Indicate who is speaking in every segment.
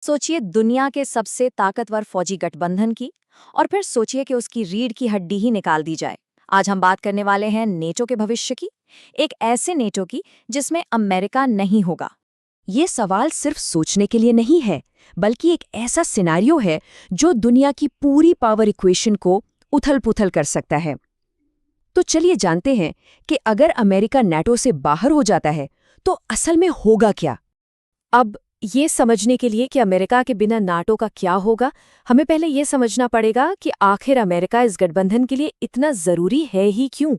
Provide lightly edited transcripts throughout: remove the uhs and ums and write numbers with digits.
Speaker 1: सोचिए दुनिया के सबसे ताकतवर फौजी गठबंधन की, और फिर सोचिए कि उसकी रीढ़ की हड्डी ही निकाल दी जाए। आज हम बात करने वाले हैं नेटो के भविष्य की, एक ऐसे नेटो की जिसमें अमेरिका नहीं होगा।
Speaker 2: ये सवाल सिर्फ सोचने के लिए नहीं है, बल्कि एक ऐसा सिनारियो है जो दुनिया की पूरी पावर इक्वेशन को उथल-पुथल कर सकता है। तो चलिए जानते हैं कि अगर अमेरिका नाटो से बाहर हो जाता है, तो असल में होगा क्या? अब ये समझने के लिए कि अमेरिका के बिना नाटो का क्या होगा, हमें पहले ये समझना पड़ेगा कि आखिर अमेरिका इस गठबंधन के लिए इतना जरूरी है ही क्यों?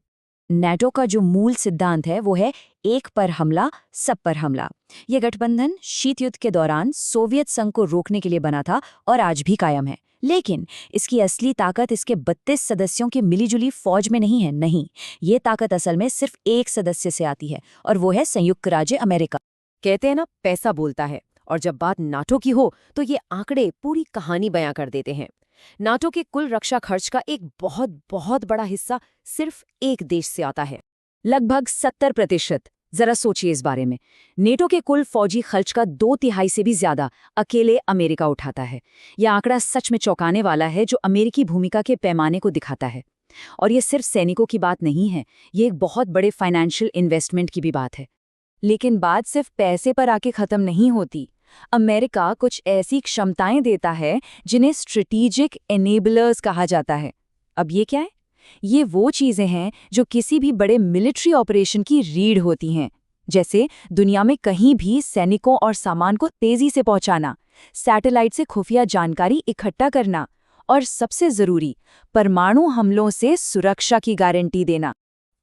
Speaker 1: नेटो का जो मूल सिद्धांत है वो है एक पर हमला, सब पर हमला। ये गठबंधन शीत युद्ध के दौरान सोवियत संघ को रोकने के लिए बना था और आज भी कायम है। लेकिन इसकी असली ताकत इसके 32 सदस्यों की मिलीजुली फौज में नहीं है। नहीं, ये ताकत असल में सिर्फ एक सदस्य से आती है, और वो है संयुक्त राज्य अमेरिका।
Speaker 2: कहते हैं ना, पैसा बोलता है, और जब बात नाटो की हो तो ये आंकड़े पूरी कहानी बयां कर देते हैं। नाटो के कुल रक्षा खर्च का एक बहुत बहुत बड़ा हिस्सा सिर्फ एक देश से आता है, लगभग 70%। जरा सोचिए इस बारे में। नेटो के कुल फौजी खर्च का 2/3 से भी ज्यादा अकेले अमेरिका उठाता है। यह आंकड़ा सच में चौंकाने वाला है, जो अमेरिकी भूमिका के पैमाने को दिखाता है। और ये सिर्फ सैनिकों की बात नहीं है, ये एक बहुत बड़े फाइनेंशियल इन्वेस्टमेंट की भी बात है।
Speaker 1: लेकिन बात सिर्फ पैसे पर आके खत्म नहीं होती। अमेरिका कुछ ऐसी क्षमताएं देता है जिन्हें स्ट्रेटेजिक एनेबलर्स कहा जाता है। अब ये क्या है? ये वो चीजें हैं जो किसी भी बड़े मिलिट्री ऑपरेशन की रीढ़ होती हैं, जैसे दुनिया में कहीं भी सैनिकों और सामान को तेजी से पहुंचाना, सैटेलाइट से खुफिया जानकारी इकट्ठा करना, और सबसे जरूरी, परमाणु हमलों से सुरक्षा की गारंटी देना।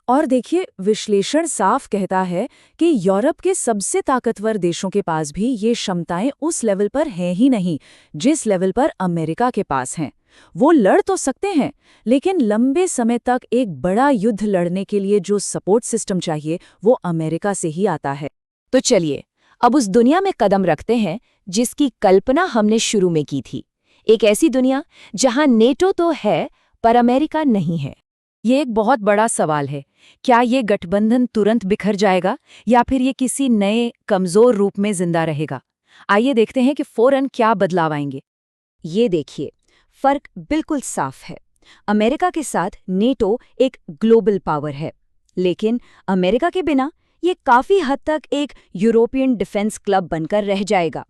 Speaker 2: और देखिए, विश्लेषण साफ कहता है कि यूरोप के सबसे ताकतवर देशों के पास भी ये क्षमताएं उस लेवल पर हैं ही नहीं, जिस लेवल पर अमेरिका के पास हैं। वो लड़ तो सकते हैं, लेकिन लंबे समय तक एक बड़ा युद्ध लड़ने के लिए जो सपोर्ट सिस्टम चाहिए, वो अमेरिका से ही आता है।
Speaker 1: तो चलिए, अब उस दुनिया में कदम रखते हैं जिसकी कल्पना हमने शुरू में की थी। एक ऐसी दुनिया जहां नेटो तो है, पर अमेरिका नहीं है। ये एक बहुत बड़ा सवाल है। क्या ये गठबंधन तुरंत बिखर जाएगा, या फिर ये किसी नए कमजोर रूप में जिंदा रहेगा? आइए देखते हैं कि फौरन क्या बदलाव आएंगे।
Speaker 2: ये देखिए, फर्क बिल्कुल साफ है। अमेरिका के साथ नेटो एक ग्लोबल पावर है, लेकिन अमेरिका के बिना ये काफी हद तक एक यूरोपियन डिफेंस क्लब बनकर रह जाएगा।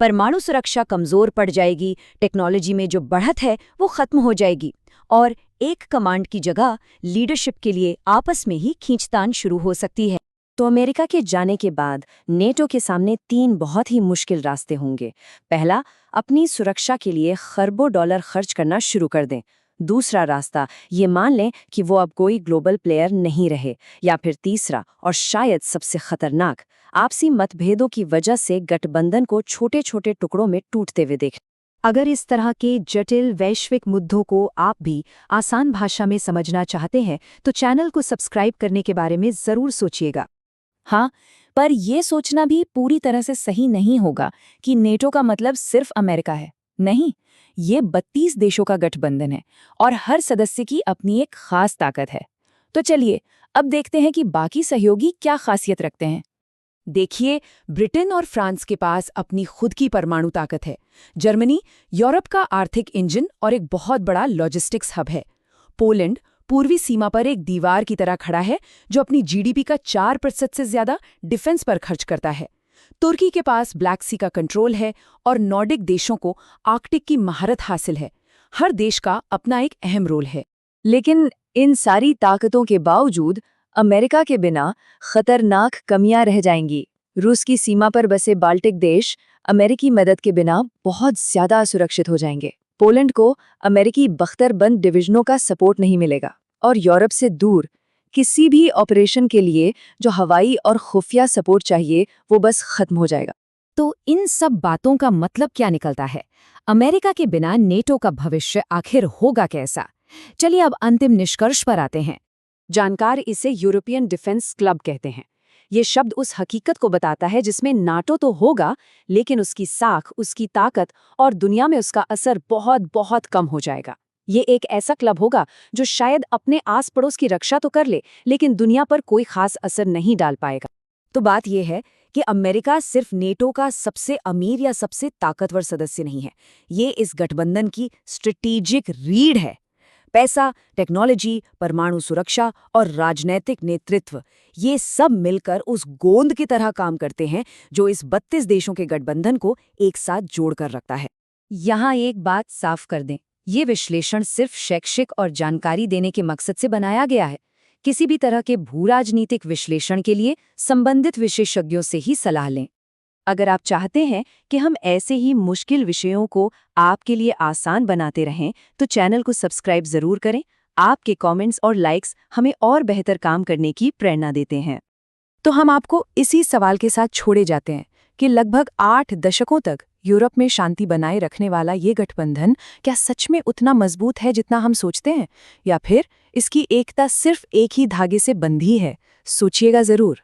Speaker 2: परमाणु सुरक्षा कमजोर पड़ जाएगी, टेक्नोलॉजी में जो बढ़त है वो खत्म हो जाएगी, और एक कमांड की जगह लीडरशिप के लिए आपस में ही खींचतान शुरू हो सकती है। तो अमेरिका के जाने के बाद नेटो के सामने 3 बहुत ही मुश्किल रास्ते होंगे। पहला, अपनी सुरक्षा के लिए खरबों डॉलर खर्च करना शुरू कर दें। दूसरा रास्ता, ये मान लें कि वो अब कोई ग्लोबल प्लेयर नहीं रहे। या फिर तीसरा, और शायद सबसे खतरनाक, आपसी मतभेदों की वजह से गठबंधन को छोटे छोटे टुकड़ों में टूटते हुए देख। अगर इस तरह के जटिल वैश्विक मुद्दों को आप भी आसान भाषा में समझना चाहते हैं, तो चैनल को सब्सक्राइब करने के बारे में जरूर सोचिएगा।
Speaker 1: हाँ, पर यह सोचना भी पूरी तरह से सही नहीं होगा कि नेटो का मतलब सिर्फ अमेरिका है। नहीं, ये 32 देशों का गठबंधन है, और हर सदस्य की अपनी एक खास ताकत है। तो चलिए, अब देखते हैं कि बाकी सहयोगी क्या खासियत रखते हैं।
Speaker 2: देखिए, ब्रिटेन और फ्रांस के पास अपनी खुद की परमाणु ताकत है। जर्मनी यूरोप का आर्थिक इंजन और एक बहुत बड़ा लॉजिस्टिक्स हब है। पोलैंड पूर्वी सीमा पर एक दीवार की तरह खड़ा है, जो अपनी जीडीपी का 4% से ज्यादा डिफेंस पर खर्च करता है। तुर्की के पास ब्लैक सी का कंट्रोल है, और नॉर्डिक देशों को आर्कटिक की महारत हासिल है। हर देश का अपना एक अहम रोल है।
Speaker 1: लेकिन इन सारी ताकतों के बावजूद अमेरिका के बिना खतरनाक कमियां रह जाएंगी। रूस की सीमा पर बसे बाल्टिक देश अमेरिकी मदद के बिना बहुत ज्यादा असुरक्षित हो जाएंगे। पोलैंड को अमेरिकी बख्तरबंद डिवीजनों का सपोर्ट नहीं मिलेगा, और यूरोप से दूर किसी भी ऑपरेशन के लिए जो हवाई और खुफिया सपोर्ट चाहिए, वो बस खत्म हो जाएगा।
Speaker 2: तो इन सब बातों का मतलब क्या निकलता है? अमेरिका के बिना नेटो का भविष्य आखिर होगा कैसा? चलिए अब अंतिम निष्कर्ष पर आते हैं। जानकार इसे यूरोपियन डिफेंस क्लब कहते हैं। ये शब्द उस हकीकत को बताता है जिसमें नाटो तो होगा, लेकिन उसकी साख, उसकी ताकत और दुनिया में उसका असर बहुत बहुत कम हो जाएगा। ये एक ऐसा क्लब होगा जो शायद अपने आस पड़ोस की रक्षा तो कर ले, लेकिन दुनिया पर कोई खास असर नहीं डाल पाएगा। तो बात यह है कि अमेरिका सिर्फ नेटो का सबसे अमीर या सबसे ताकतवर सदस्य नहीं है, ये इस गठबंधन की स्ट्रेटेजिक रीढ़ है। पैसा, टेक्नोलॉजी, परमाणु सुरक्षा और राजनैतिक नेतृत्व, ये सब मिलकर उस गोंद की तरह काम करते हैं जो इस 32 देशों के गठबंधन को एक साथ जोड़कर रखता है।
Speaker 1: यहाँ एक बात साफ कर दें, ये विश्लेषण सिर्फ शैक्षिक और जानकारी देने के मकसद से बनाया गया है। किसी भी तरह के भूराजनीतिक विश्लेषण के लिए संबंधित विशेषज्ञों से ही सलाह लें। अगर आप चाहते हैं कि हम ऐसे ही मुश्किल विषयों को आपके लिए आसान बनाते रहें, तो चैनल को सब्सक्राइब जरूर करें। आपके कमेंट्स और लाइक्स हमें और बेहतर काम करने की प्रेरणा देते हैं।
Speaker 2: तो हम आपको इसी सवाल के साथ छोड़े जाते हैं कि लगभग 8 दशकों तक यूरोप में शांति बनाए रखने वाला ये गठबंधन क्या सच में उतना मजबूत है जितना हम सोचते हैं, या फिर इसकी एकता सिर्फ एक ही धागे से बंधी है? सोचिएगा जरूर।